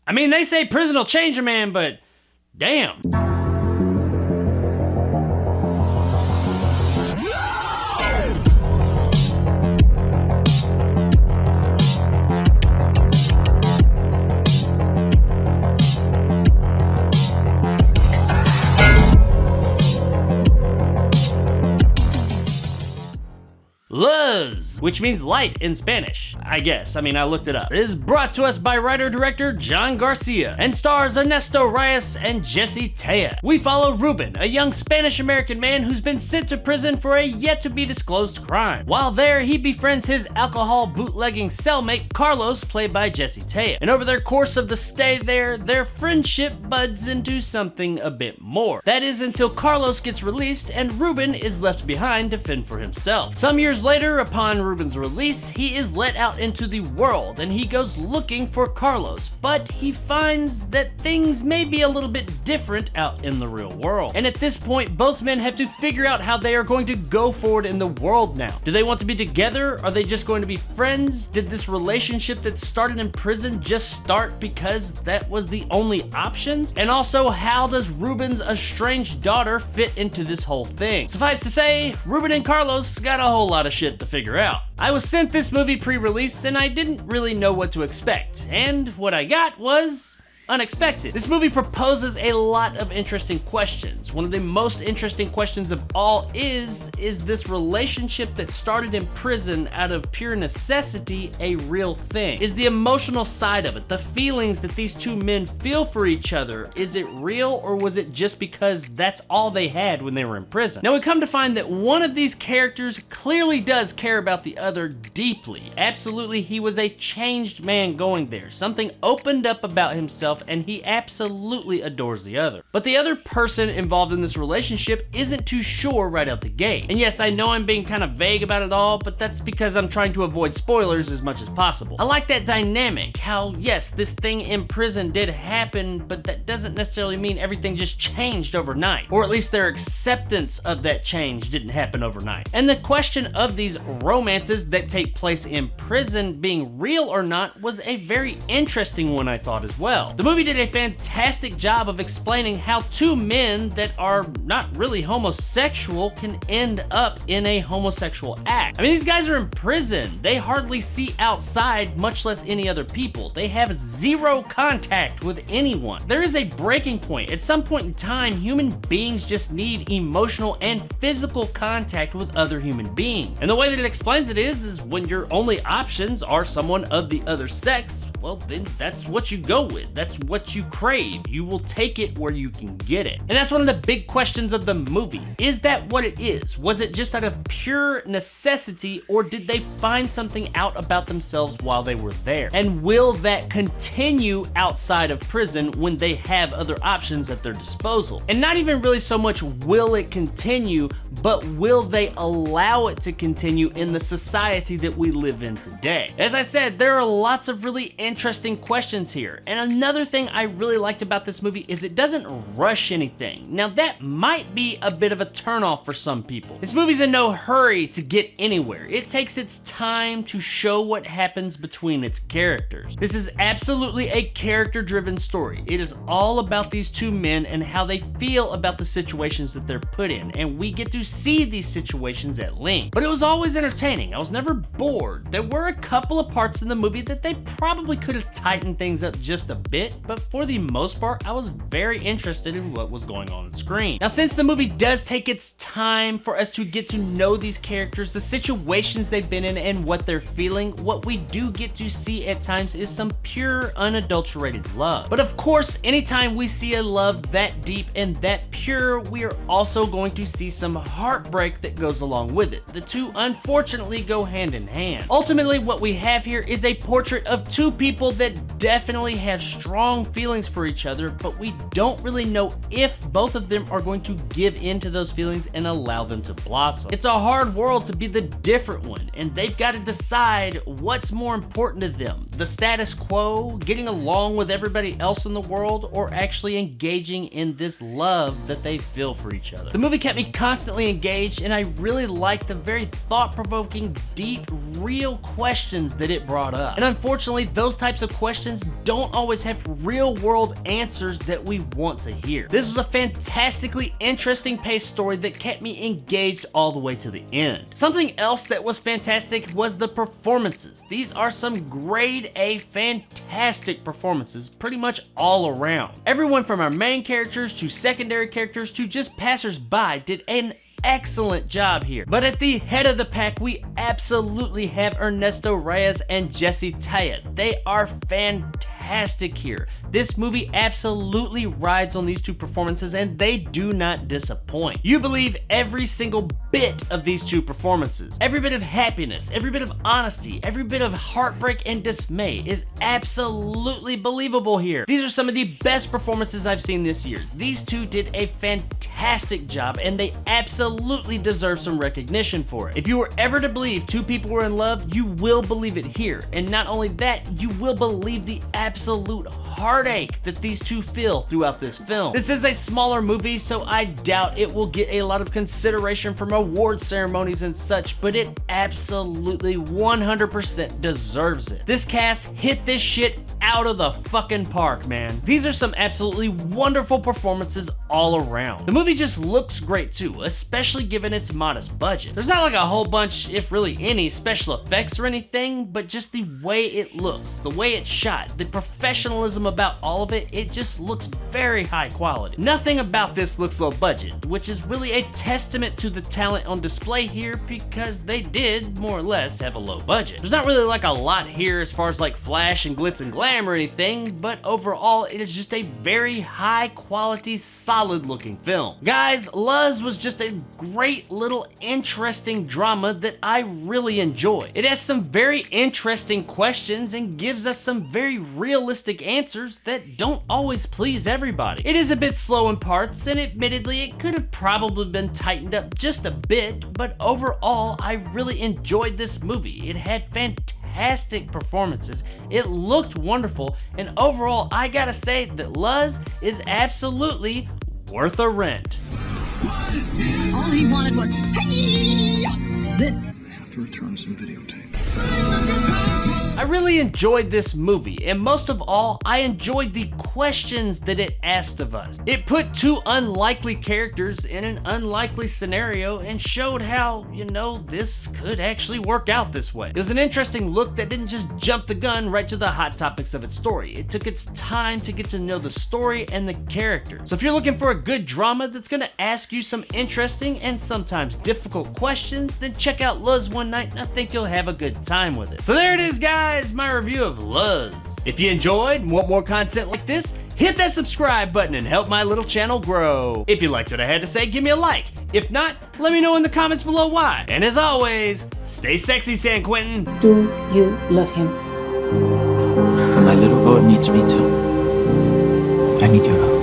I mean, they say prison will change a man, but damn. LUZ, which means light in Spanish, I guess. I mean, I looked it up. It is brought to us by writer-director John Garcia and stars Ernesto Reyes and Jesse Taya. We follow Ruben, a young Spanish-American man who's been sent to prison for a yet-to-be-disclosed crime. While there, he befriends his alcohol bootlegging cellmate, Carlos, played by Jesse Taya. And over their course of the stay there, their friendship buds into something a bit more. That is until Carlos gets released and Ruben is left behind to fend for himself. Some years later, upon Ruben's release, he is let out into the world and he goes looking for Carlos, but he finds that things may be a little bit different out in the real world. And at this point, both men have to figure out how they are going to go forward in the world now. Do they want to be together? Are they just going to be friends? Did this relationship that started in prison just start because that was the only options? And also, how does Ruben's estranged daughter fit into this whole thing? Suffice to say, Ruben and Carlos got a whole lot of shit to figure out. I was sent this movie pre-release and I didn't really know what to expect, and what I got was unexpected. This movie proposes a lot of interesting questions. One of the most interesting questions of all is this relationship that started in prison out of pure necessity a real thing? Is the emotional side of it, the feelings that these two men feel for each other, is it real, or was it just because that's all they had when they were in prison? Now we come to find that one of these characters clearly does care about the other deeply. Absolutely, he was a changed man going there. Something opened up about himself and he absolutely adores the other. But the other person involved in this relationship isn't too sure right out the gate. And yes, I know I'm being kind of vague about it all, but that's because I'm trying to avoid spoilers as much as possible. I like that dynamic, how yes, this thing in prison did happen, but that doesn't necessarily mean everything just changed overnight. Or at least their acceptance of that change didn't happen overnight. And the question of these romances that take place in prison being real or not was a very interesting one, I thought, as well. The movie did a fantastic job of explaining how two men that are not really homosexual can end up in a homosexual act. I mean, these guys are in prison. They hardly see outside, much less any other people. They have zero contact with anyone. There is a breaking point. At some point in time, human beings just need emotional and physical contact with other human beings. And the way that it explains it is when your only options are someone of the other sex, well, then that's what you go with. That's what you crave. You will take it where you can get it. And that's one of the big questions of the movie. Is that what it is? Was it just out of pure necessity, or did they find something out about themselves while they were there? And will that continue outside of prison when they have other options at their disposal? And not even really so much will it continue, but will they allow it to continue in the society that we live in today? As I said, there are lots of really interesting questions here. And another thing I really liked about this movie is it doesn't rush anything. Now that might be a bit of a turnoff for some people. This movie's in no hurry to get anywhere. It takes its time to show what happens between its characters. This is absolutely a character-driven story. It is all about these two men and how they feel about the situations that they're put in, and we get to see these situations at length. But it was always entertaining. I was never bored. There were a couple of parts in the movie that they probably could have tightened things up just a bit, but for the most part, I was very interested in what was going on screen. Now, since the movie does take its time for us to get to know these characters, the situations they've been in, and what they're feeling, what we do get to see at times is some pure, unadulterated love. But of course, anytime we see a love that deep and that pure, we are also going to see some heartbreak that goes along with it. The two, unfortunately, go hand in hand. Ultimately, what we have here is a portrait of two people that definitely have strong feelings for each other, but we don't really know if both of them are going to give in to those feelings and allow them to blossom. It's a hard world to be the different one, and they've got to decide what's more important to them. The status quo, getting along with everybody else in the world, or actually engaging in this love that they feel for each other. The movie kept me constantly engaged, and I really liked the very thought-provoking, deep, real questions that it brought up. And unfortunately, those those types of questions don't always have real world answers that we want to hear. This was a fantastically interesting paced story that kept me engaged all the way to the end. Something else that was fantastic was the performances. These are some grade A fantastic performances pretty much all around. Everyone from our main characters to secondary characters to just passers-by did an excellent job here. But at the head of the pack, we absolutely have Ernesto Reyes and Jessie Taya. They are fantastic here. This movie absolutely rides on these two performances and they do not disappoint. You believe every single bit of these two performances. Every bit of happiness, every bit of honesty, every bit of heartbreak and dismay is absolutely believable here. These are some of the best performances I've seen this year. These two did a fantastic job and they absolutely deserve some recognition for it. If you were ever to believe two people were in love, you will believe it here. And not only that, you will believe the absolute heartache that these two feel throughout this film. This is a smaller movie, so I doubt it will get a lot of consideration from award ceremonies and such, but it absolutely 100% deserves it. This cast hit this shit out of the fucking park, man. These are some absolutely wonderful performances all around. The movie just looks great too, especially given its modest budget. There's not like a whole bunch, if really any, special effects or anything, but just the way it looks, the way it's shot, the professionalism about all of it, it just looks very high quality. Nothing about this looks low budget, which is really a testament to the talent on display here because they did more or less have a low budget. There's not really like a lot here as far as like flash and glitz and glam or anything, but overall it is just a very high quality, solid looking film. Guys, LUZ was just a great little interesting drama that I really enjoy. It has some very interesting questions and gives us some very realistic answers that don't always please everybody. It is a bit slow in parts, and admittedly it could have probably been tightened up just a bit, but overall I really enjoyed this movie. It had fantastic performances, it looked wonderful, and overall I gotta say that LUZ is absolutely worth a rent. All he wanted was this. I have to return some videotape. I really enjoyed this movie, and most of all, I enjoyed the questions that it asked of us. It put two unlikely characters in an unlikely scenario and showed how, you know, this could actually work out this way. It was an interesting look that didn't just jump the gun right to the hot topics of its story. It took its time to get to know the story and the characters. So if you're looking for a good drama that's gonna ask you some interesting and sometimes difficult questions, then check out LUZ one night and I think you'll have a good time with it. So there it is, guys, my review of LUZ. If you enjoyed and want more content like this, hit that subscribe button and help my little channel grow. If you liked what I had to say, give me a like. If not, let me know in the comments below why. And as always, stay sexy, San Quentin. Do you love him? My little boat needs me too. I need your help.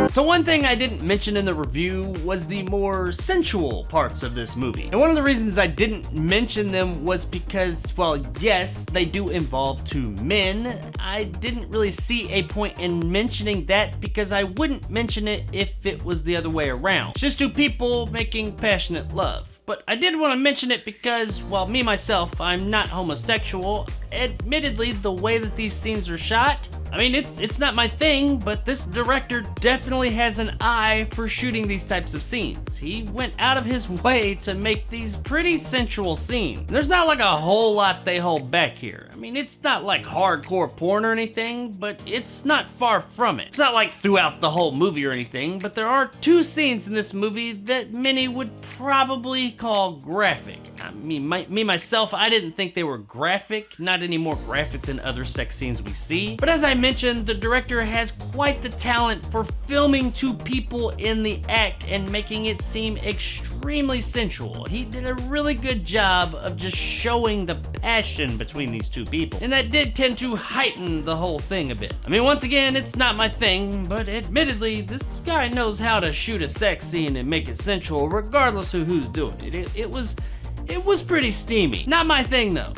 So one thing I didn't mention in the review was the more sensual parts of this movie. And one of the reasons I didn't mention them was because, well, yes, they do involve two men. I didn't really see a point in mentioning that because I wouldn't mention it if it was the other way around. It's just two people making passionate love. But I did want to mention it because, well, me myself, I'm not homosexual. Admittedly, the way that these scenes are shot, I mean, it's not my thing, but this director definitely has an eye for shooting these types of scenes. He went out of his way to make these pretty sensual scenes. There's not like a whole lot they hold back here. I mean, it's not like hardcore porn or anything, but it's not far from it. It's not like throughout the whole movie or anything, but there are two scenes in this movie that many would probably call graphic. I mean, me myself, I didn't think they were graphic, not any more graphic than other sex scenes we see. But as I mentioned, the director has quite the talent for filming two people in the act and making it seem extremely sensual. He did a really good job of just showing the passion between these two people, and that did tend to heighten the whole thing a bit. I mean, once again, it's not my thing, but admittedly, this guy knows how to shoot a sex scene and make it sensual regardless of who's doing it. It was pretty steamy. Not my thing though.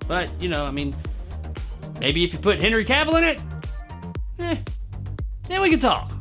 But, you know, I mean, maybe if you put Henry Cavill in it, then we can talk.